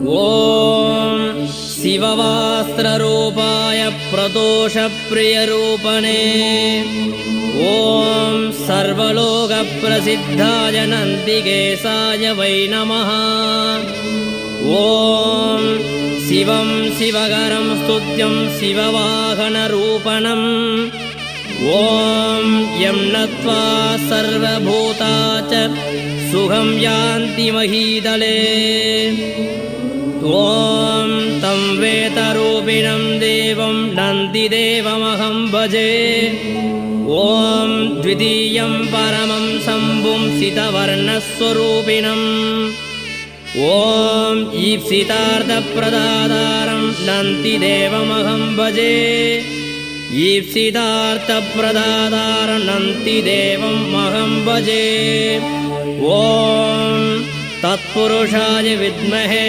ॐ शिववास्त्ररूपाय प्रदोषप्रियरूपणे ॐ सर्वलोकप्रसिद्धाय नन्दिकेशाय वै नमः। ॐ शिवं शिवकरं स्तुत्यं शिववाहनरूपणम् ॐ यं नत्वा सर्वभूता च सुखं यान्ति महीतले। ॐ तं वेदरूपिणं देवं नन्दिदेवमहं भजे। ॐ द्वितीयं परमं शम्भुं सितवर्णस्वरूपिणम् ॐ ईप्सितार्थप्रदातारं नन्दिदेवमहं भजे। ईप्सितार्थप्रदातारं नन्दिदेवमहं भजे। ॐ तत्पुरुषाय विद्महे